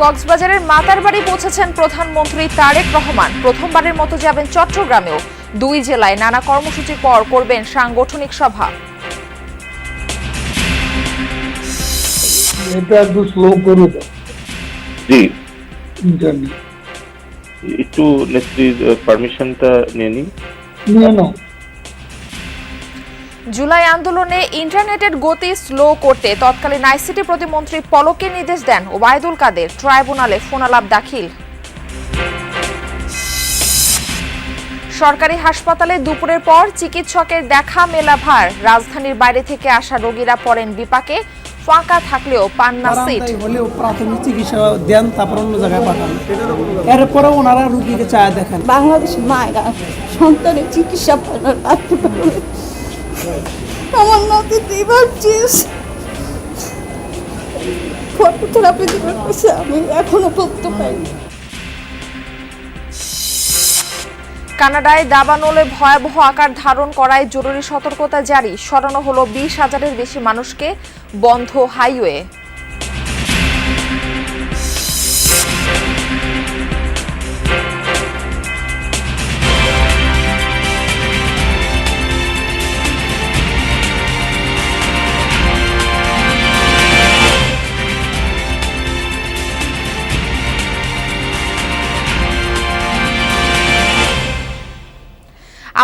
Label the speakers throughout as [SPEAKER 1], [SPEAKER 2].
[SPEAKER 1] কক্সবাজারের মাতারবাড়ি পৌঁছেছেন প্রধানমন্ত্রী তারেক রহমান। প্রথমবারের মতো যাবেন চট্টগ্রামেও। দুই জেলায় নানা কর্মসূচির পর করবেন সাংগঠনিক সভা।
[SPEAKER 2] এটা একটু স্লো করে দাও।
[SPEAKER 3] জি,
[SPEAKER 2] ইন্টারনেট
[SPEAKER 3] একটু নেত্রীর পারমিশনটা
[SPEAKER 2] নিয়ে নাও।
[SPEAKER 1] জুলাই আন্দোলনে ইন্টারনেটের গতি স্লো করতে তৎকালীন আইসিটি প্রতিমন্ত্রী পলকের নির্দেশ দেন ওবায়দুল কাদের। ট্রাইব্যুনালে ফোনালাপ দাখিল। সরকারি হাসপাতালে দুপুরের পর চিকিৎসকের দেখা মেলা ভার। রাজধানীর বাইরে থেকে আসা রোগীরা পড়েন বিপাকে। ফাঁকা থাকলেও পান না সিট।
[SPEAKER 4] হলেও প্রাথমিক চিকিৎসা দেন, তারপর অন্য জায়গায় পাঠান। এরপরে ওনারা রুগীকে চায় দেখেন।
[SPEAKER 5] বাংলাদেশের মায়েরা সন্তানের চিকিৎসা পাঠাতে পারবে। আমার নাতি দিবাচিস ফটোথেরাপি দিতে আমি এখনো বলতে পারিনি।
[SPEAKER 1] কানাডায় দাবানলে ভয়াবহ আকার ধারণ করায় জরুরি সতর্কতা জারি। সরানো হলো 20,000-এর বেশি মানুষকে। বন্ধ হাইওয়ে।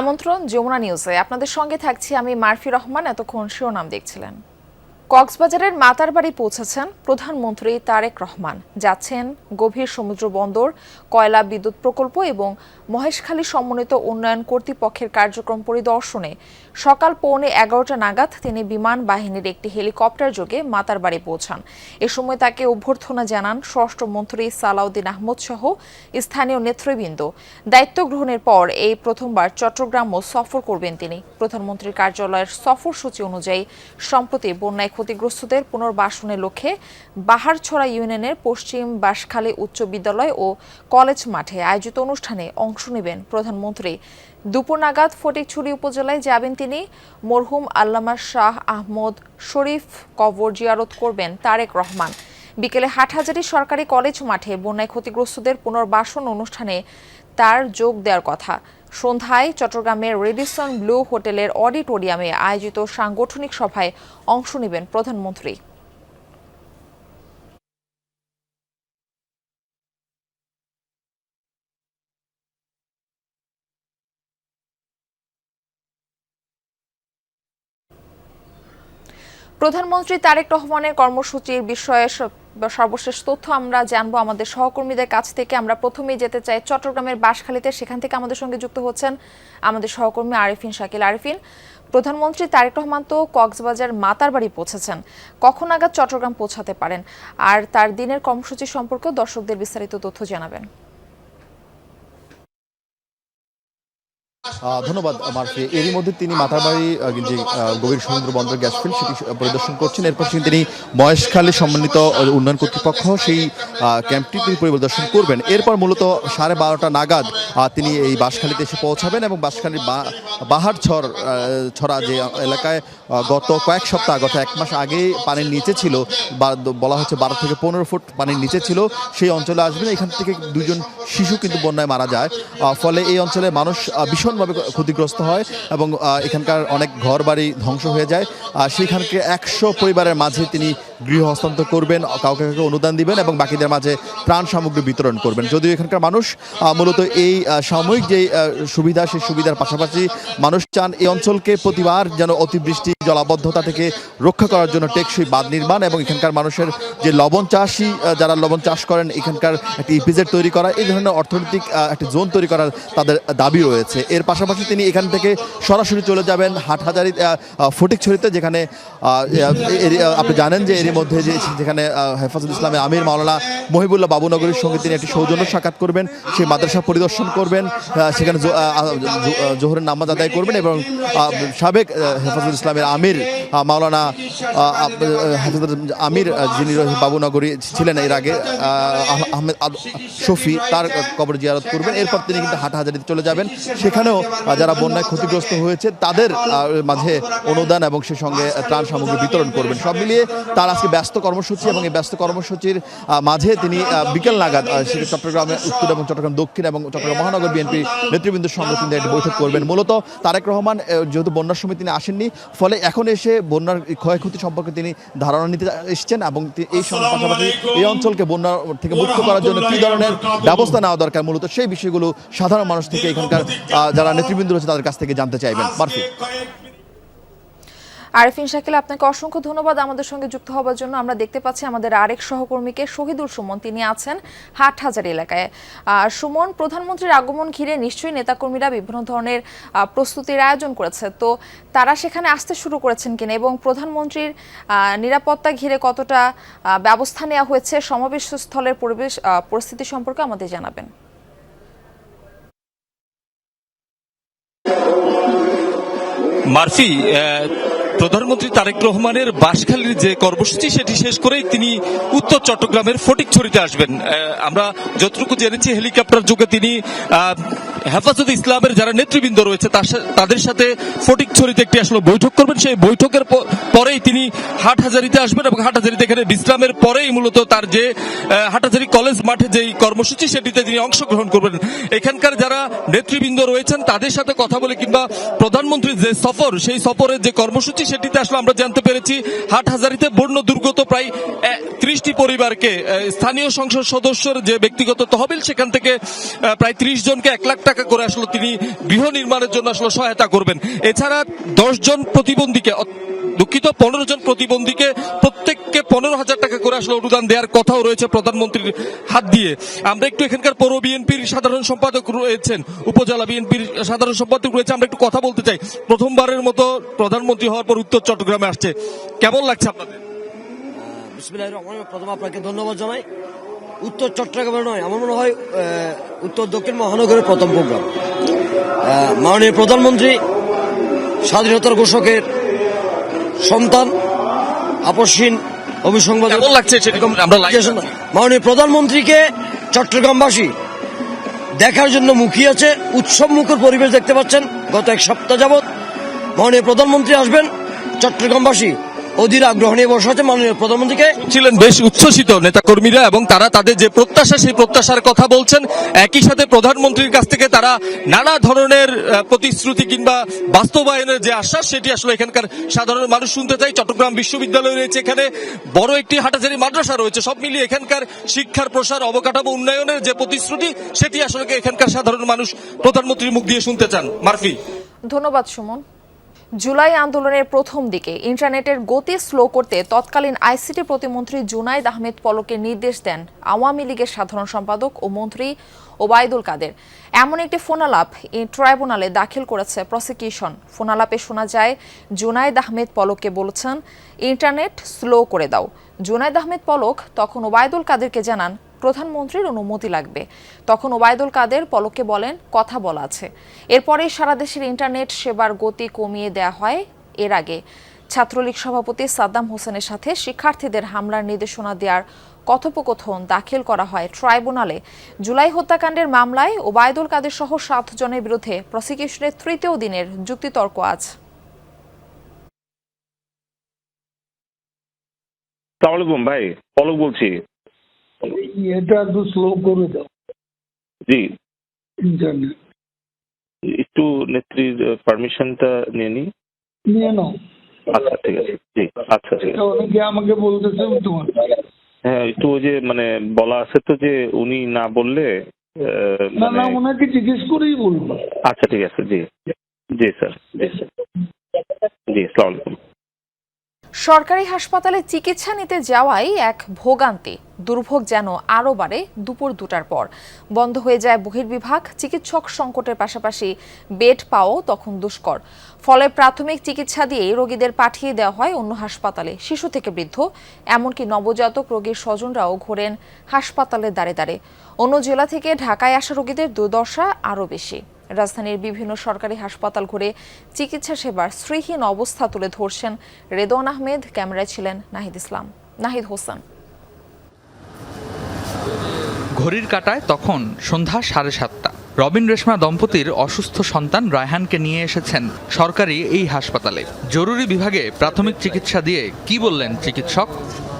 [SPEAKER 1] আমন্ত্রণ যমুনা নিউজে, আপনাদের সঙ্গে থাকছি আমি মারফি রহমান। এতক্ষণ শিরোনাম দেখছিলেন। কক্সবাজারের মাতারবাড়ি পৌঁছেছেন প্রধানমন্ত্রী তারেক রহমান। যাচ্ছেন গভীর সমুদ্র বন্দর, কয়লা বিদ্যুৎ প্রকল্প এবং মহেশখালী সমন্বিত উন্নয়ন কর্তৃপক্ষের কার্যক্রম পরিদর্শনে। সকাল 11:15 নাগাদ তিনি বিমান বাহিনীর একটি হেলিকপ্টার যোগে মাতারবাড়ি পৌঁছান। এ সময় তাকে অভ্যর্থনা জানান স্বরাষ্ট্রমন্ত্রী সালাউদ্দিন আহমদ সহ স্থানীয় নেতৃবৃন্দ। দায়িত্ব গ্রহণের পর এই প্রথমবার চট্টগ্রামও সফর করবেন তিনি। প্রধানমন্ত্রীর কার্যালয়ের সফরসূচি অনুযায়ী সম্প্রতি বন্যায় ক্ষতিগ্রস্তদের পুনর্বাসনের লক্ষ্যে বাহারছড়া ইউনিয়নের পশ্চিম বাঁশখালী উচ্চ বিদ্যালয় ও কলেজ মাঠে আয়োজিত অনুষ্ঠানে অংশ নেবেন প্রধানমন্ত্রী। দুপুর নাগাদ ফটিকছড়ি উপজেলায় যাবেন তিনি। মরহুম আল্লামা শাহ আহমদ শরীফ কবর জিয়ারত করবেন তারেক রহমান। বিকেলে হাটহাজারী সরকারি কলেজ মাঠে বন্যায় ক্ষতিগ্রস্তদের পুনর্বাসন অনুষ্ঠানে তার যোগ দেওয়ার কথা। সন্ধ্যায় চট্টগ্রামের রেডিসন ব্লু হোটেলের অডিটোরিয়ামে আয়োজিত সাংগঠনিক সভায় অংশ নেবেন প্রধানমন্ত্রী। প্রধানমন্ত্রী তারেক রহমানের কর্মসূচির বিষয়ে সর্বশেষ তথ্য আমরা জানবো আমাদের সহকর্মীদের কাছ থেকে। আমরা প্রথমেই যেতে চাই চট্টগ্রামের বাঁশখালীতে। সেখান থেকে আমাদের সঙ্গে যুক্ত হচ্ছেন আমাদের সহকর্মী আরিফিন শাকিল। আরিফিন, প্রধানমন্ত্রী তারেক রহমান তো কক্সবাজার মাতারবাড়ি পৌঁছেছেন, কখন নাগাদ চট্টগ্রাম পৌঁছাতে পারেন? আর তার দিনের কর্মসূচি সম্পর্কে দর্শকদের বিস্তারিত তথ্য জানাবেন।
[SPEAKER 6] ধন্যবাদ মারফি। এরই মধ্যে তিনি মাতারবাড়ি যে গভীর সমুদ্র বন্দর গ্যাস ফিল্ড সেটি পরিদর্শন করছেন। এরপর তিনি মহেশখালী সমন্বিত উন্নয়ন কর্তৃপক্ষ সেই ক্যাম্পটি তিনি পরিদর্শন করবেন। এরপর মূলত 12:30 নাগাদ তিনি এই বাঁশখালীতে এসে পৌঁছাবেন এবং বাঁশখালীর ছড়া যে এলাকায় গত কয়েক সপ্তাহ, গত 1 মাস আগেই পানির নিচে ছিল, বলা হচ্ছে 12 থেকে 15 ফুট পানির নিচে ছিল, সেই অঞ্চলে আসবেন। এখান থেকে 2 জন শিশু কিন্তু বন্যায় মারা যায়। ফলে এই অঞ্চলে মানুষ ভীষণভাবে ক্ষতিগ্রস্ত হয় এবং এখানকার অনেক ঘর বাড়ি ধ্বংস হয়ে যায়। সেখানকে 100 পরিবারের মাঝে তিনি গৃহ হস্তান্তর করবেন, কাউকে কাউকে অনুদান দিবেন এবং বাকিদের মাঝে ত্রাণ সামগ্রী বিতরণ করবেন। যদিও এখানকার মানুষ মূলত এই সাময়িক যে সুবিধা, সেই সুবিধার পাশাপাশি মানুষ চান এই অঞ্চলকে প্রতিবার যেন অতিবৃষ্টি, জলাবদ্ধতা থেকে রক্ষা করার জন্য টেকসই বাঁধ নির্মাণ এবং এখানকার মানুষের যে লবণ চাষি, যারা লবণ চাষ করেন, এখানকার একটি ইপিজেড তৈরি করা, এই ধরনের অর্থনৈতিক একটি জোন তৈরি করার তাদের দাবি রয়েছে। এর পাশাপাশি তিনি এখান থেকে সরাসরি চলে যাবেন হাটহাজারী ফটিকছড়িতে, যেখানে আপনি জানেন যে এরই মধ্যে যেখানে হেফাজুল ইসলামের আমির মাওলানা মহিবুল্লাহ বাবুনগরীর সঙ্গে তিনি একটি সৌজন্য সাক্ষাৎ করবেন, সেই মাদ্রাসা পরিদর্শন করবেন, সেখানে জোহরের নামাজ আদায় করবেন এবং সাবেক হেফাজুল ইসলামের আমির মাওলানা আমির যিনি বাবুনগরী ছিলেন এর আগে, আহমেদ শফি, তার কবর জিয়ারত করবেন। এরপর তিনি কিন্তু হাটহাজারীতে চলে যাবেন। সেখানেও যারা বন্যায় ক্ষতিগ্রস্ত হয়েছে তাদের মাঝে অনুদান এবং সে সঙ্গে ত্রাণ সামগ্রী বিতরণ করবেন। সব মিলিয়ে তার আজকে ব্যস্ত কর্মসূচি এবং এই ব্যস্ত কর্মসূচির মাঝে তিনি বিকেল নাগাদ চট্টগ্রামের উত্তর এবং চট্টগ্রাম দক্ষিণ এবং চট্টগ্রাম মহানগর বিএনপি নেতৃবৃন্দের সঙ্গে তিনি একটি বৈঠক করবেন। মূলত তারেক রহমান যেহেতু বন্যার সময় তিনি আসেননি, ফলে এখন এসে বন্যার ক্ষয়ক্ষতি সম্পর্কে তিনি ধারণা নিতে এসেছেন এবং এই পাশাপাশি এই অঞ্চলকে বন্যা থেকে মুক্ত করার জন্য কী ধরনের ব্যবস্থা নেওয়া দরকার, মূলত সেই বিষয়গুলো সাধারণ মানুষ থেকে এখানকার যারা নেতৃবৃন্দ রয়েছে তাদের কাছ থেকে জানতে চাইবেন। মারফি।
[SPEAKER 1] আরেফিন শাকিল, আপনাকে অসংখ্য ধন্যবাদ আমাদের সঙ্গে যুক্ত হওয়ার জন্য। আমরা দেখতে পাচ্ছি আমাদের আরেক সহকর্মীকে শহীদুল সুমন, তিনি আছেন হাটহাজারী এলাকায়। সুমন, প্রধানমন্ত্রীর আগমন ঘিরে নিশ্চয়ই নেতাকর্মীরা বিভিন্ন ধরনের প্রস্তুতির আয়োজন করেছে, তো তারা সেখানে আসতে শুরু করেছেন কিনা এবং প্রধানমন্ত্রীর নিরাপত্তা ঘিরে কতটা ব্যবস্থা নেওয়া হয়েছে, সমাবেশ স্থলের পরিস্থিতি সম্পর্কে আমাদের জানাবেন।
[SPEAKER 7] মারফি, প্রধানমন্ত্রী তারেক রহমানের বাঁশখালীর যে কর্মসূচি সেটি শেষ করেই তিনি উত্তর চট্টগ্রামের ফটিকছড়িতে আসবেন। আমরা যতটুকু জেনেছি হেলিকপ্টার যোগে তিনি হেফাজত ইসলামের যারা নেতৃবৃন্দ রয়েছে তাদের সাথে ফটিকছড়িতে একটি আসলে বৈঠক করবেন। সেই বৈঠকের পরেই তিনি হাটহাজারীতে আসবেন এবং হাটহাজারীতে এখানে বিশ্রামের পরেই মূলত তার যে হাটহাজারী কলেজ মাঠে যেই কর্মসূচি সেটিতে তিনি অংশগ্রহণ করবেন। এখানকার যারা নেতৃবৃন্দ রয়েছেন তাদের সাথে কথা বলে কিংবা প্রধানমন্ত্রীর যে সফর, সেই সফরের যে কর্মসূচি সেটিতে আসলে আমরা জানতে পেরেছি হাটহাজারীতে বন্যা দুর্গত প্রায় 30টি পরিবারকে স্থানীয় সংসদ সদস্যের যে ব্যক্তিগত তহবিল সেখান থেকে প্রায় 30 জনকে 1 লাখ টাকা করে আসলে তিনি গৃহ নির্মাণের জন্য আসলে সহায়তা করবেন। এছাড়া 10 জন প্রতিবন্ধীকে, দুঃখিত 15 জন প্রতিবন্ধীকে প্রত্যেককে 15,000 টাকা করে আসলে অনুদান দেওয়ার কথাও রয়েছে প্রধানমন্ত্রীর হাত দিয়ে। আমরা একটু এখানকার পৌর বিএনপির সাধারণ সম্পাদক রয়েছেন, উপজেলা বিএনপির সাধারণ সম্পাদক রয়েছে, আমরা একটু কথা বলতে চাই। প্রথমবারের মতো প্রধানমন্ত্রী হওয়ার পর উত্তর চট্টগ্রামে আসছে, কেমন লাগছে আপনাদের?
[SPEAKER 8] বিসমিল্লাহির রহমানির রহিম। প্রথম আপনাকে ধন্যবাদ জানাই। উত্তর চট্টগ্রামে নয়, আমার মনে হয় উত্তর দক্ষিণ মহানগরের প্রথম প্রোগ্রাম। মাননীয় প্রধানমন্ত্রী স্বাধীনতার ঘোষকের সন্তান, আপসহীন অভিসংবাদ
[SPEAKER 7] লাগছে আমরা
[SPEAKER 8] মাননীয় প্রধানমন্ত্রীকে চট্টগ্রামবাসী দেখার জন্য মুখিয়ে আছে। উৎসব মুখর পরিবেশ দেখতে পাচ্ছেন। গত 1 সপ্তাহ যাবৎ মাননীয় প্রধানমন্ত্রী আসবেন, চট্টগ্রামবাসী অধীর আগ্রহ নিয়ে বসে আছে মাননীয় প্রধানমন্ত্রীকে।
[SPEAKER 7] ছিলেন বেশ উচ্ছ্বসিত নেতাকর্মীরা এবং তারা তাদের যে প্রত্যাশা সেই প্রত্যাশার কথা বলছেন। একই সাথে প্রধানমন্ত্রীর কাছ থেকে তারা নানা ধরনের প্রতিশ্রুতি কিংবা বাস্তবায়নের যে আশ্বাস সেটি আসলে এখানকার সাধারণ মানুষ শুনতে চায়। চট্টগ্রাম বিশ্ববিদ্যালয় রয়েছে, এখানে বড় একটি হাটহাজারী মাদ্রাসা রয়েছে, সব মিলিয়ে এখানকার শিক্ষার প্রসার, অবকাঠামো উন্নয়নের যে প্রতিশ্রুতি সেটি আসলে এখানকার সাধারণ মানুষ প্রধানমন্ত্রীর মুখ দিয়ে শুনতে চান। মারফি।
[SPEAKER 1] ধন্যবাদ সুমন। জুলাই আন্দোলনের প্রথম দিকে ইন্টারনেটের গতি স্লো করতে তৎকালীন আইসিটি প্রতিমন্ত্রী জুনাইদ আহমেদ পলকের নির্দেশ দেন আওয়ামী লীগের সাধারণ সম্পাদক ও মন্ত্রী ওবায়দুল কাদের। এমন একটি ফোনালাপ ট্রাইব্যুনালে দাখিল করেছে প্রসিকিউশন। ফোনালাপে শোনা যায় জুনাইদ আহমেদ পলককে বলেছেন ইন্টারনেট স্লো করে দাও। জুনাইদ আহমেদ পলক তখন ওবায়দুল কাদেরকে জানান প্রধানমন্ত্রীর অনুমতি লাগবে। তখন ওবায়দুল কাদের পলককে বলেন কথা বলা আছে। এরপরেই সারা দেশের ইন্টারনেট সেবার গতি কমিয়ে দেওয়া হয়। এর আগে ছাত্রলীগ সভাপতি সাদ্দাম হোসেনের সাথে শিক্ষার্থীদের হামলার নির্দেশনা দেওয়ার কথোপকথন দাখিল করা হয় ট্রাইব্যুনালে। জুলাই হত্যাকাণ্ডের মামলায় ওবায়দুল কাদের সহ 7 জনের বিরুদ্ধে প্রসিকিউশনের 3য় দিনের যুক্তিতর্ক আজ।
[SPEAKER 3] আসসালামু আলাইকুম ভাই, পলক বলছি।
[SPEAKER 2] এটা একটু স্লো করে দাও
[SPEAKER 3] জি,
[SPEAKER 2] ইন্টারনেট।
[SPEAKER 3] একটু নেত্রীর পারমিশনটা নিয়ে
[SPEAKER 2] নাও।
[SPEAKER 3] আচ্ছা ঠিক আছে, জি আচ্ছা ঠিক আছে।
[SPEAKER 2] অনেকে আমাকে বলতেছে তোমার।
[SPEAKER 3] হ্যাঁ, একটু ওই যে মানে বলা আছে তো যে উনি না বললে
[SPEAKER 2] না, ওনাকে জিজ্ঞেস করেই বলবো।
[SPEAKER 3] আচ্ছা ঠিক আছে, জি জি স্যার, জি স্যার, জি আসসালামু আলাইকুম।
[SPEAKER 1] সরকারি হাসপাতালে চিকিৎসা নিতে যাওয়াই এক ভোগান্তি। দুর্ভোগ যেন আরও বাড়ে দুপুর 2টার পর। বন্ধ হয়ে যায় বহির্বিভাগ। চিকিৎসক সংকটের পাশাপাশি বেড পাওয়াও তখন দুষ্কর। ফলে প্রাথমিক চিকিৎসা দিয়ে রোগীদের পাঠিয়ে দেওয়া হয় অন্য হাসপাতালে। শিশু থেকে বৃদ্ধ, এমনকি নবজাতক রোগীর স্বজনরাও ঘোরেন হাসপাতালের দ্বারে দ্বারে। অন্য জেলা থেকে ঢাকায় আসা রোগীদের দুর্দশা আরও বেশি। রাজধানীর বিভিন্ন সরকারি হাসপাতাল ঘুরে চিকিৎসা সেবার শ্রীহীন অবস্থা তুলে ধরছেন রেদওয়ান আহমেদ। ক্যামেরায় ছিলেন নাহিদ হোসেন।
[SPEAKER 9] ঘড়ির কাঁটায় তখন সন্ধ্যা 7:30। রবিন রেশমা দম্পতির অসুস্থ সন্তান রায়হানকে নিয়ে এসেছেন সরকারি এই হাসপাতালে। জরুরি বিভাগে প্রাথমিক চিকিৎসা দিয়ে কি বললেন চিকিৎসক?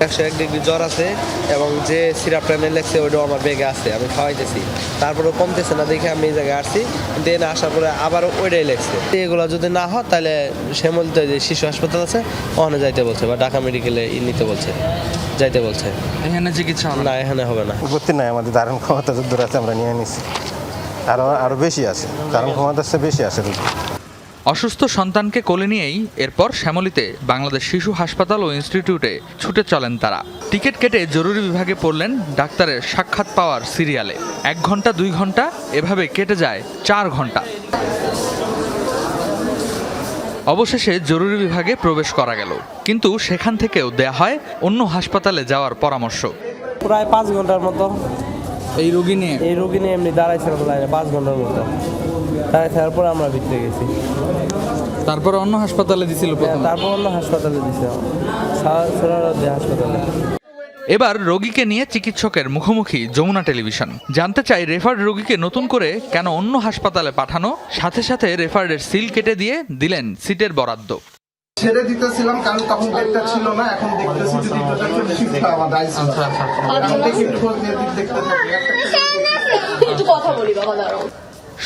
[SPEAKER 10] 101 ডিগ্রি জ্বর আছে এবং যে সিরাপটা এনে লেগছে ওইটাও আমার ব্যাগে আছে, আমি খাওয়াইতেছি, তারপরেও কমতেছে না দেখে আমি এই জায়গায় আসছি। দেন আসার পরে আবারও ওইটাই লেগছে। এগুলো যদি না হয় তাহলে শ্যামলীতে যে শিশু হাসপাতাল আছে ওখানে যাইতে বলছে, বা ঢাকা মেডিকেলে নিতে বলছে, যাইতে বলছে।
[SPEAKER 9] এখানে চিকিৎসা
[SPEAKER 10] না, এখানে হবে না।
[SPEAKER 11] উপস্থিত নাই, আমাদের ধারণ ক্ষমতা দূর আছে, আমরা নিয়ে নিচ্ছি। আরো বেশি আছে, ধারণ ক্ষমতার চেয়ে বেশি আছে।
[SPEAKER 9] অসুস্থ সন্তানকে কোলে নিয়েই এরপর শ্যামলীতে বাংলাদেশ শিশু হাসপাতাল ও ইনস্টিটিউটে ছুটে চলেন তারা। টিকিট কেটে জরুরি বিভাগে পড়লেন ডাক্তারের সাক্ষাৎ পাওয়ার সিরিয়ালে। 1 ঘন্টা 2 ঘন্টা এভাবে কেটে যায় 4 ঘন্টা। অবশেষে জরুরি বিভাগে প্রবেশ করা গেল, কিন্তু সেখান থেকেও দেয়া হয় অন্য হাসপাতালে যাওয়ার পরামর্শ।
[SPEAKER 10] প্রায় 5 ঘন্টার মতো
[SPEAKER 9] এই রোগী নিয়ে
[SPEAKER 10] এমনি দাঁড়াইছিলাম লাইনে 5 ঘন্টার মতো। তারপর আমরা ভিতরে গেছি,
[SPEAKER 9] তারপর অন্য হাসপাতালে দিছিল,
[SPEAKER 10] তারপর অন্য হাসপাতালে দিয়েছিলাম, হাসপাতালে।
[SPEAKER 9] এবার রোগীকে নিয়ে চিকিৎসকের মুখোমুখি যমুনা টেলিভিশন। জানতে চাই রেফার্ড রোগীকে নতুন করে কেন অন্য হাসপাতালে পাঠানো, সাথে সাথে রেফার্ডের সিল কেটে দিয়ে দিলেন সিটের বরাদ্দ।
[SPEAKER 12] ছেড়ে দিতেছিলাম কারণ তখন ডেটটা ছিল না, এখন দেখতেছি যদি শিফট আমাদের এখন দেখি খোঁজ নিয়ে দেখতে থাকি।
[SPEAKER 5] একটু কথা বলি বাবা, দাঁড়াও।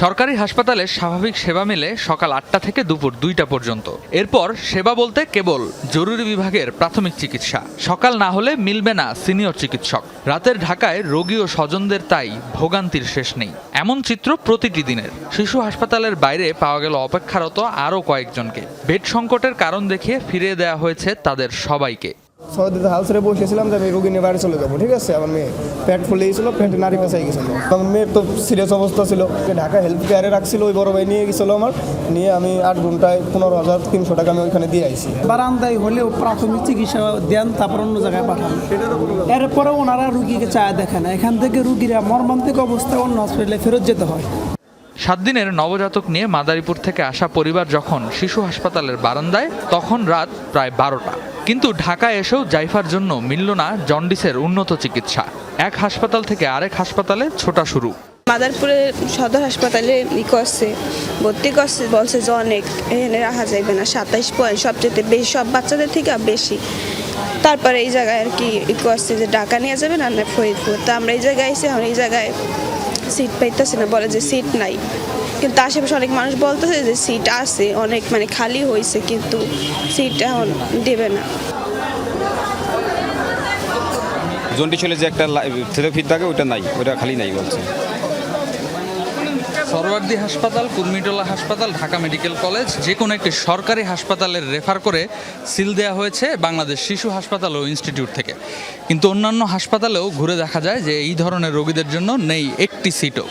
[SPEAKER 9] সরকারি হাসপাতালে স্বাভাবিক সেবা মেলে সকাল 8টা থেকে দুপুর 2টা পর্যন্ত। এরপর সেবা বলতে কেবল জরুরি বিভাগের প্রাথমিক চিকিৎসা। সকাল না হলে মিলবে না সিনিয়র চিকিৎসক। রাতের ঢাকায় রোগী ও স্বজনদের তাই ভোগান্তির শেষ নেই। এমন চিত্র প্রতিটি দিনের। শিশু হাসপাতালের বাইরে পাওয়া গেল অপেক্ষারত আরও কয়েকজনকে। বেড সংকটের কারণ দেখিয়ে ফিরিয়ে দেওয়া হয়েছে তাদের সবাইকে।
[SPEAKER 4] সৌদিতে হাউসে বসেছিলাম যে আমি রোগী নিয়ে বাড়ি চলে যাবো, ঠিক আছে। আমার মেয়ে পেট ফুলে গেছিলো, পেটে নাড়ি পেঁচাই গেছিলো। আমার মেয়ের তো সিরিয়াস অবস্থা ছিল, ঢাকা হেলথ কেয়ারে রাখছিল, ওই বড় ভাই নিয়ে গেছিলো আমার, নিয়ে আমি 8 ঘন্টায় 15,300 টাকা আমি ওইখানে দিয়ে আইছি। বারান্দায় হলেও প্রাথমিক চিকিৎসা দেন, তারপর অন্য জায়গায় পাঠান। এরপরে ওনারা রুগীকে চায় দেখেন, এখান থেকে রুগীরা মর্মান্তিক অবস্থায় অন্য হসপিটালে ফেরত যেতে হয়।
[SPEAKER 9] 7 দিনের নবজাতক নিয়ে মাদারীপুর থেকে আসা পরিবার যখন শিশু হাসপাতালের বারান্দায়, তখন রাত প্রায় 12টা। কিন্তু ঢাকায় এসেও জাইফার জন্য মিলল না জন্ডিসের উন্নত চিকিৎসা। এক হাসপাতাল থেকে আরেক হাসপাতালে ছোটা শুরু।
[SPEAKER 5] মাদারপুরের সদর হাসপাতালে করছে, ভর্তি করছে, বলছে যে অনেক এখানে রাখা যাইবে না, 27 পয়েন্ট সবচেয়ে বেশি, সব বাচ্চাদের থেকে বেশি। তারপরে এই জায়গায় আর কি করছে যে ঢাকা নিয়ে যাবে না ফরিদপুর। তো আমরা এই জায়গায় এসে এখন এই জায়গায় সিট পাইতেছি না, বলে যে সিট নাই। কিন্তু আশেপাশে অনেক মানুষ বলতেছে যে সিট আছে, অনেক মানে খালি হয়েছে, কিন্তু সিট এখন দেবে না।
[SPEAKER 13] জন্ডিস হলে যে একটা থেরাপি থাকে ওটা নাই, ওটা খালি নাই বলছে।
[SPEAKER 9] সরওয়ার্দী হাসপাতাল, কুর্মিটোলা হাসপাতাল, ঢাকা মেডিকেল কলেজ, যে কোনো একটি সরকারি হাসপাতালের রেফার করে সিল দেওয়া হয়েছে বাংলাদেশ শিশু হাসপাতাল ও ইনস্টিটিউট থেকে। কিন্তু অন্যান্য হাসপাতালেও ঘুরে দেখা যায় যে এই ধরনের রোগীদের জন্য নেই একটি সিটও।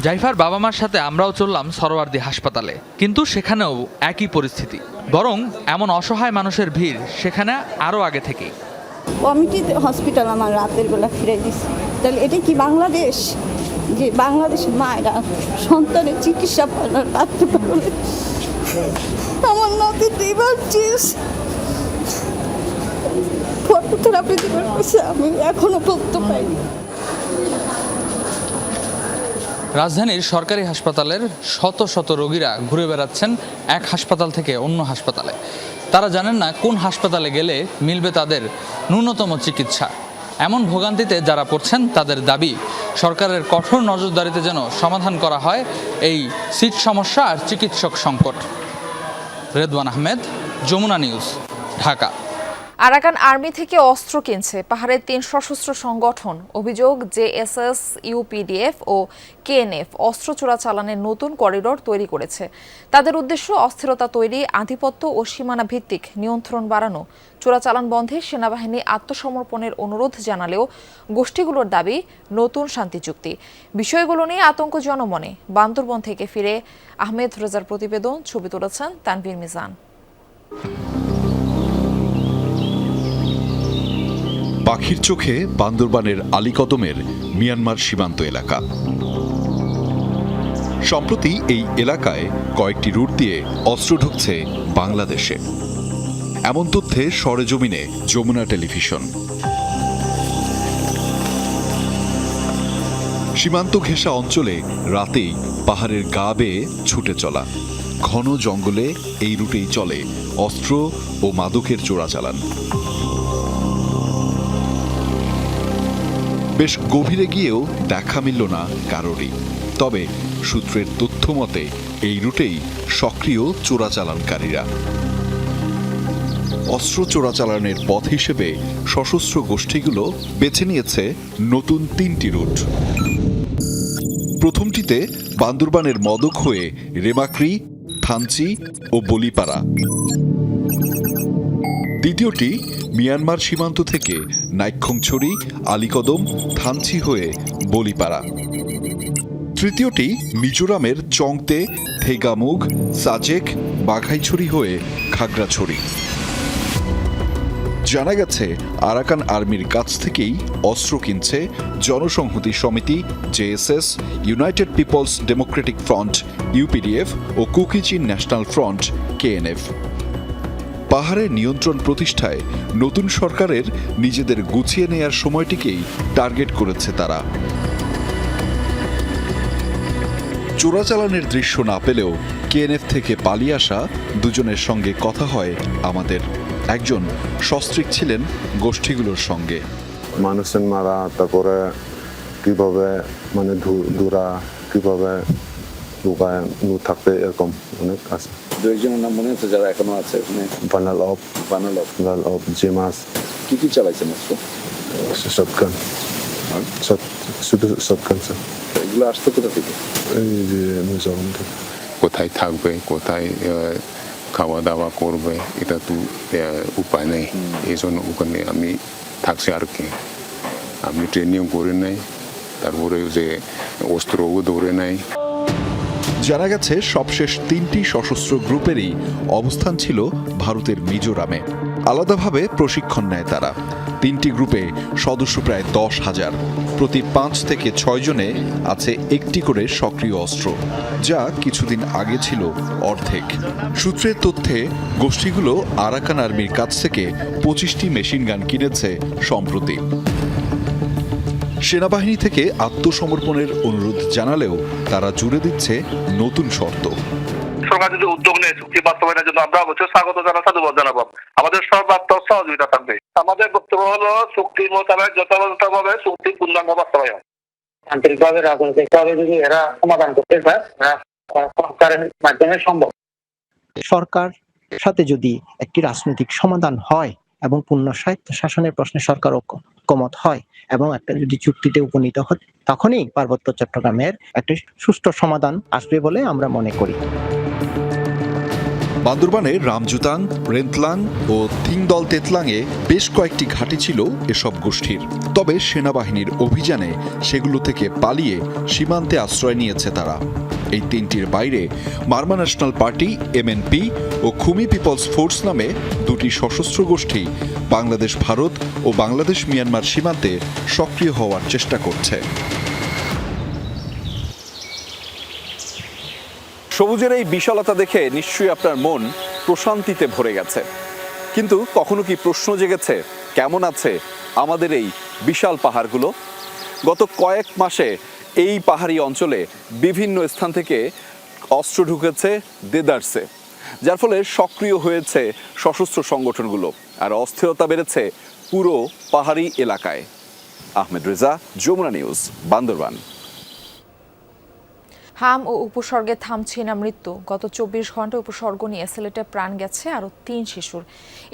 [SPEAKER 9] জাইফার বাবা মার সাথে আমরাও চললাম সরওয়ার্দী হাসপাতালে, কিন্তু সেখানেও একই পরিস্থিতি, বরং এমন অসহায় মানুষের ভিড় সেখানে আরও আগে থেকেই।
[SPEAKER 5] কমিটি হসপিটাল আমার রাতের বেলা ফিরে দিচ্ছে, তাহলে এটা কি বাংলাদেশ? যে বাংলাদেশের মায়েরা সন্তানের চিকিৎসা পায় না রাখতে পারলে। আমার নাতি 2 বার ফটোথেরাপি দেওয়ার পয়সা আমি এখনো পর্যন্ত পাইনি।
[SPEAKER 9] রাজধানীর সরকারি হাসপাতালের শত শত রোগীরা ঘুরে বেড়াচ্ছেন এক হাসপাতাল থেকে অন্য হাসপাতালে। তারা জানেন না কোন হাসপাতালে গেলে মিলবে তাদের ন্যূনতম চিকিৎসা। এমন ভোগান্তিতে যারা পড়ছেন তাদের দাবি সরকারের কঠোর নজরদারিতে যেন সমাধান করা হয় এই সিট সমস্যা আর চিকিৎসক সংকট। Redwan Ahmed, Jamuna news, Dhaka.
[SPEAKER 1] Arakan army থেকে অস্ত্র কিনছে পাহাড়ের 3 সশস্ত্র সংগঠন। অভিযোগ, জেএসএস, ইউপিডিএফ ও কেএনএফ অস্ত্র চোরাচালানের নতুন করিডোর তৈরি করেছে। তাদের উদ্দেশ্য অস্থিরতা তৈরি, আধিপত্য ও সীমানা ভিত্তিক নিয়ন্ত্রণ বাড়ানো। চোরাচালান বন্ধে সেনাবাহিনী আত্মসমর্পণের অনুরোধ জানালেও গোষ্ঠীগুলোর দাবি নতুন শান্তি চুক্তি। বিষয়গুলো নিয়ে আতঙ্ক জনমনে। বান্দরবন থেকে ফিরে আহমেদ রেজার প্রতিবেদন, ছবি তুলেছেন তানভীর মিজান।
[SPEAKER 14] পাখির চোখে বান্দরবানের আলীকদমের মিয়ানমার সীমান্ত এলাকা। সম্প্রতি এই এলাকায় কয়েকটি রুট দিয়ে অস্ত্র ঢুকছে বাংলাদেশে, এমন তথ্যে সরেজমিনে যমুনা টেলিভিশন। সীমান্ত ঘেঁষা অঞ্চলে রাতেই পাহাড়ের গা বেয়ে ছুটে চলা, ঘন জঙ্গলে এই রুটেই চলে অস্ত্র ও মাদকের চোরাচালান। বেশ গভীরে গিয়েও দেখা মিলল না কারোরই। তবে সূত্রের তথ্য মতে এই রুটেই সক্রিয় চোরাচালানকারীরা। অস্ত্র চোরাচালানের পথ হিসেবে সশস্ত্র গোষ্ঠীগুলো বেছে নিয়েছে নতুন 3টি রুট। প্রথমটিতে বান্দরবানের মদক হয়ে রেমাক্রি, থানচি ও বলিপাড়া। দ্বিতীয়টি মিয়ানমার সীমান্ত থেকে নাইক্ষংছড়ি, আলীকদম, থানচি হয়ে বলিপাড়া। তৃতীয়টি মিজোরামের চংতে, থেগামুগ, সাজেক, বাঘাইছড়ি হয়ে খাগড়াছড়ি। জানা গেছে আরাকান আর্মির কাছ থেকেই অস্ত্র কিনছে জনসংহতি সমিতি, JSS, United people's Democratic front UPDF ও কুকিচিন ন্যাশনাল ফ্রন্ট কেএনএফ। পাহাড়ে নিয়ন্ত্রণ প্রতিষ্ঠায় নতুন সরকারের নিজেদের গুছিয়ে নেয়ার সময়টিকেই টার্গেট করেছে তারা। চোরাচালানের দৃশ্য না পেলেও কেএনএফ থেকে পালিয়ে আসা দুজনের সঙ্গে কথা হয় আমাদের। একজন সস্ত্রীক ছিলেন গোষ্ঠীগুলোর সঙ্গে।
[SPEAKER 11] মানুষের মারা, তারপরে কিভাবে মানে দূরা কিভাবে লুকায় থাকতে, এরকম অনেক আছে।
[SPEAKER 15] দুইজনের নাম মনে আছে যারা এখনো আছে ওখানে?
[SPEAKER 11] বানাল অফ জেমাস।
[SPEAKER 15] কি চালাইছেন অস্ত্র?
[SPEAKER 11] শটগান, শুধু শটগান স্যার।
[SPEAKER 15] এগুলো আসতো কোথা থেকে?
[SPEAKER 11] এই যে মিজোরাম থেকে।
[SPEAKER 16] কোথায় থাকবে, কোথায় খাওয়া দাওয়া করবে, এটা তো উপায় নেই। এই জন্য ওখানে আমি থাকছি আর কি। আমি ট্রেনিং করে নেই, তারপরে যে অস্ত্রও ধরে নেই।
[SPEAKER 14] জানা গেছে সবশেষ 3টি সশস্ত্র গ্রুপেরই অবস্থান ছিল ভারতের মিজোরামে। আলাদাভাবে প্রশিক্ষণ নেয় তারা। 3টি গ্রুপে সদস্য প্রায় 10,000। প্রতি 5 থেকে 6 জনে আছে একটি করে সক্রিয় অস্ত্র, যা কিছুদিন আগে ছিল অর্ধেক। সূত্রের তথ্যে গোষ্ঠীগুলো আরাকান আর্মির কাছ থেকে 25টি মেশিন গান কিনেছে সম্প্রতি। সেনাবাহিনী থেকে আত্মসমর্পণের অনুরোধ জানালেও তারা জুড়ে দিচ্ছে নতুন শর্ত।
[SPEAKER 17] সরকার যদি উদ্যোগ নেয় চুক্তি বাস্তবায়নের জন্য আমরা অবশ্যই স্বাগত সাধুবাদ জানাবো। আমাদের সর্বাত্মক সহযোগিতা থাকবে। আমাদের বক্তব্য হলো চুক্তির মোতাবেক যথাযথভাবে চুক্তি পূর্ণাঙ্গ বাস্তবায়ন।
[SPEAKER 18] আন্তরিকভাবে, রাজনৈতিকভাবে যদি এরা সমাধান করতে পারে, সরকারের মাধ্যমে সম্ভব।
[SPEAKER 19] সরকার সাথে যদি একটি রাজনৈতিক সমাধান হয় এবং পূর্ণ স্বায়ত্ত শাসনের প্রশ্নে সরকার ঐকমত হয় এবং একটা যদি চুক্তিতে উপনীত হয়, তখনই পার্বত্য চট্টগ্রামের একটি সুষ্ঠু সমাধান আসবে বলে আমরা মনে করি।
[SPEAKER 14] বান্দরবানে রামজুতাং, রেন্তলাং ও থিংদল তেতলাংয়ে বেশ কয়েকটি ঘাঁটি ছিল এসব গোষ্ঠীর। তবে সেনাবাহিনীর অভিযানে সেগুলো থেকে পালিয়ে সীমান্তে আশ্রয় নিয়েছে তারা। এই 3টির বাইরে মারমা ন্যাশনাল পার্টি, এমএনপি ও খুমি পিপলস ফোর্স নামে 2টি সশস্ত্র গোষ্ঠী বাংলাদেশ ভারত ও বাংলাদেশ মিয়ানমার সীমান্তে সক্রিয় হওয়ার চেষ্টা করছে।
[SPEAKER 20] সবুজের এই বিশালতা দেখে নিশ্চয়ই আপনার মন প্রশান্তিতে ভরে গেছে, কিন্তু কখনো কি প্রশ্ন জেগেছে কেমন আছে আমাদের এই বিশাল পাহাড়গুলো? গত কয়েক মাসে এই পাহাড়ি অঞ্চলে বিভিন্ন স্থান থেকে অস্ত্র ঢুকেছে দেদারসে, যার ফলে সক্রিয় হয়েছে সশস্ত্র সংগঠনগুলো আর অস্থিরতা বেড়েছে পুরো পাহাড়ি এলাকায়। আহমেদ রেজা, যমুনা নিউজ, বান্দরবান।
[SPEAKER 1] হাম ও উপসর্গে থামছে না মৃত্যু। গত 24 ঘন্টায় উপসর্গ নিয়ে সিলেটে প্রাণ গেছে আরও 3 শিশুর।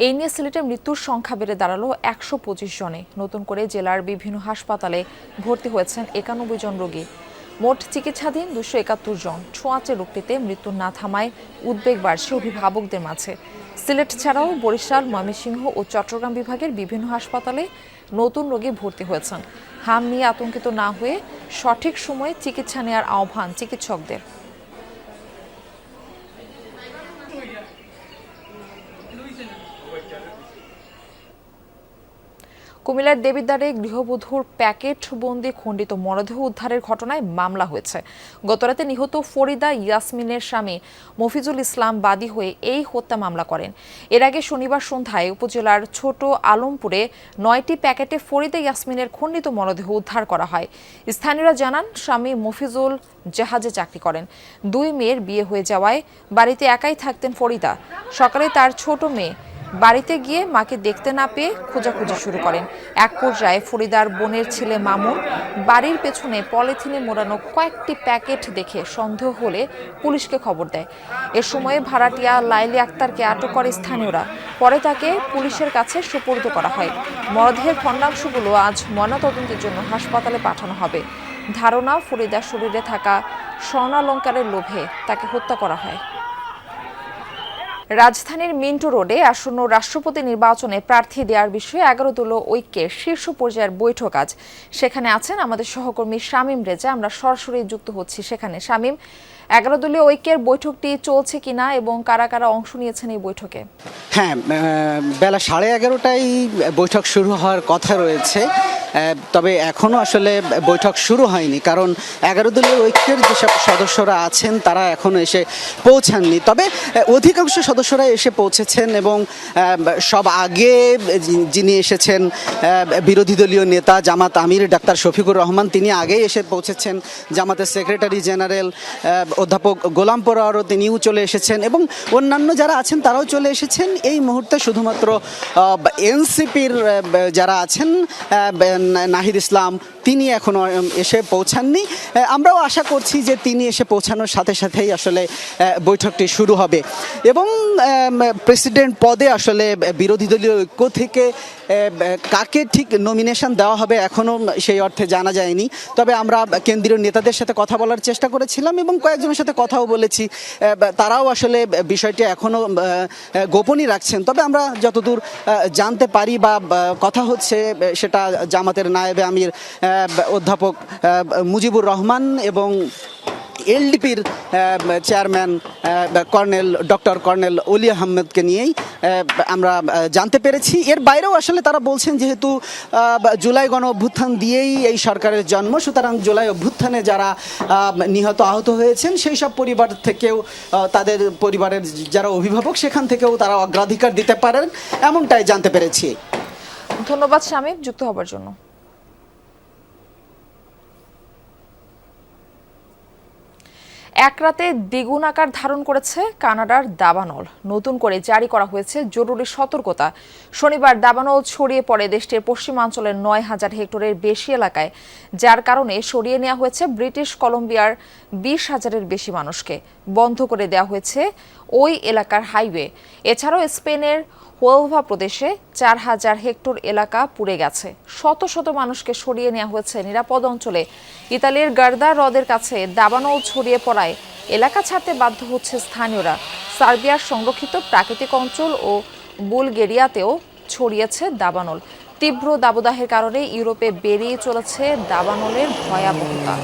[SPEAKER 1] এই নিয়ে সিলেটে মৃত্যুর সংখ্যা বেড়ে দাঁড়ালো 125 জনে। নতুন করে জেলার বিভিন্ন হাসপাতালে ভর্তি হয়েছেন 91 জন রোগী। মোট চিকিৎসাধীন 271 জন। ছোঁয়াচে রোগটিতে মৃত্যু না থামায় উদ্বেগ বাড়ছে অভিভাবকদের মাঝে। সিলেট ছাড়াও বরিশাল, ময়মনসিংহ ও চট্টগ্রাম বিভাগের বিভিন্ন হাসপাতালে নতুন রোগী ভর্তি হয়েছেন। হাম নিয়ে আতঙ্কিত না হয়ে সঠিক সময়ে চিকিৎসা নেওয়ার আহ্বান চিকিৎসকদের। কুমিল্লার দেবিদ্বারে গৃহবধূর প্যাকেট বন্দি খণ্ডিত মরদেহ উদ্ধারের ঘটনায় মামলা হয়েছে। গতরাতে নিহত ফরিদা ইয়াসমিনের স্বামী মফিজুল ইসলাম বাদী হয়ে এই হত্যা মামলা করেন। এর আগে শনিবার সন্ধ্যায় উপজেলার ছোট আলমপুরে 9টি প্যাকেটে ফরিদা ইয়াসমিনের খণ্ডিত মরদেহ উদ্ধার করা হয়। স্থানীয়রা জানান, স্বামী মফিজুল জাহাজে চাকরি করেন। 2 মেয়ের বিয়ে হয়ে যাওয়ায় বাড়িতে একাই থাকতেন ফরিদা। সকালে তার ছোট মেয়ে বাড়িতে গিয়ে মাকে দেখতে না পেয়ে খোঁজাখুঁজি শুরু করেন। এক পর্যায়ে ফরিদার বোনের ছেলে মামুন বাড়ির পেছনে পলিথিনে মোড়ানো কয়েকটি প্যাকেট দেখে সন্দেহ হলে পুলিশকে খবর দেয়। এ সময় ভাড়াটিয়া লাইলি আক্তারকে আটক করে স্থানীয়রা। পরে তাকে পুলিশের কাছে সোপর্দ করা হয়। মরদেহের খণ্ডাংশগুলো আজ ময়নাতদন্তের জন্য হাসপাতালে পাঠানো হবে। ধারণা, ফরিদার শরীরে থাকা স্বর্ণালংকারের লোভে তাকে হত্যা করা হয়। রাজধানীর মিন্টো রোডে আসন্ন রাষ্ট্রপতি নির্বাচনে প্রার্থী দেওয়ার বিষয়ে 11 দলীয় ঐক্যের শীর্ষ পর্যায়ের বৈঠক আজ। সেখানে আছেন আমাদের সহকর্মী শামীম রেজা। আমরা সরাসরি যুক্ত হচ্ছি সেখানে। শামীম, 11 দলীয় ঐক্যের বৈঠকটি চলছে কিনা এবং কারা কারা অংশ নিয়েছেন এই বৈঠকে?
[SPEAKER 21] হ্যাঁ, বেলা 11:30টায় বৈঠক শুরু হওয়ার কথা রয়েছে, তবে এখনও আসলে বৈঠক শুরু হয়নি, কারণ 11 দলীয় ঐক্যের যেসব সদস্যরা আছেন তারা এখনও এসে পৌঁছাননি। তবে অধিকাংশ সদস্যরা এসে পৌঁছেছেন এবং সব আগে যিনি এসেছেন বিরোধী দলীয় নেতা জামাত আমির ডাক্তার শফিকুর রহমান, তিনি আগেই এসে পৌঁছেছেন। জামাতের সেক্রেটারি জেনারেল অধ্যাপক গোলাম পরোয়ারও তিনিও চলে এসেছেন এবং অন্যান্য যারা আছেন তারাও চলে এসেছেন। এই মুহূর্তে শুধুমাত্র এনসিপির যারা আছেন নাহিদ ইসলাম, তিনি এখনও এসে পৌঁছাননি। আমরাও আশা করছি যে তিনি এসে পৌঁছানোর সাথে সাথেই আসলে বৈঠকটি শুরু হবে এবং প্রেসিডেন্ট পদে আসলে বিরোধী দলীয় ঐক্য থেকে কাকে ঠিক নমিনেশন দেওয়া হবে এখনও সেই অর্থে জানা যায়নি। তবে আমরা কেন্দ্রীয় নেতাদের সাথে কথা বলার চেষ্টা করেছিলাম এবং কয়েকজনের সাথে কথাও বলেছি। তারাও আসলে বিষয়টি এখনও গোপনই রাখছেন। তবে আমরা যতদূর জানতে পারি বা কথা হচ্ছে, সেটা জামাতের নায়েবে আমির অধ্যাপক মুজিবুর রহমান এবং এলডিপির চেয়ারম্যান ডক্টর কর্নেল অলি আহমেদকে নিয়েই আমরা জানতে পেরেছি। এর বাইরেও আসলে তারা বলছেন, যেহেতু জুলাই গণ অভ্যুত্থান দিয়েই এই সরকারের জন্ম, সুতরাং জুলাই অভ্যুত্থানে যারা নিহত আহত হয়েছেন সেই সব পরিবার থেকেও, তাদের পরিবারের যারা অভিভাবক সেখান থেকেও তারা অগ্রাধিকার দিতে পারেন, এমনটাই জানতে পেরেছি।
[SPEAKER 1] ধন্যবাদ শামীম যুক্ত হবার জন্য। এক রাতে দ্বিগুণ আকার ধারণ করেছে কানাডার দাবানল। নতুন করে জারি করা হয়েছে জরুরি সতর্কতা। শনিবার দাবানল ছড়িয়ে পড়ে দেশটির পশ্চিমাঞ্চলের 9,000 হেক্টরের বেশি এলাকায়, যার কারণে সরিয়ে নেওয়া হয়েছে ব্রিটিশ কলম্বিয়ার 20,000-এর বেশি মানুষকে। বন্ধ করে দেওয়া হয়েছে ওই এলাকার হাইওয়ে। এছাড়াও স্পেনের হুয়েলভা প্রদেশে 4,000 হেক্টর এলাকা পুড়ে গেছে। শত শত মানুষকে সরিয়ে নেওয়া হয়েছে নিরাপদ অঞ্চলে। ইতালির গার্দা হ্রদের কাছে দাবানল ছড়িয়ে পড়ায় এলাকা ছাড়তে বাধ্য হচ্ছে স্থানীয়রা। সার্বিয়ার সংরক্ষিত প্রাকৃতিক অঞ্চল ও বুলগেরিয়াতেও ছড়িয়েছে দাবানল। তীব্র দাবদাহের কারণে ইউরোপে বেরিয়ে চলেছে দাবানলের ভয়াবহতা।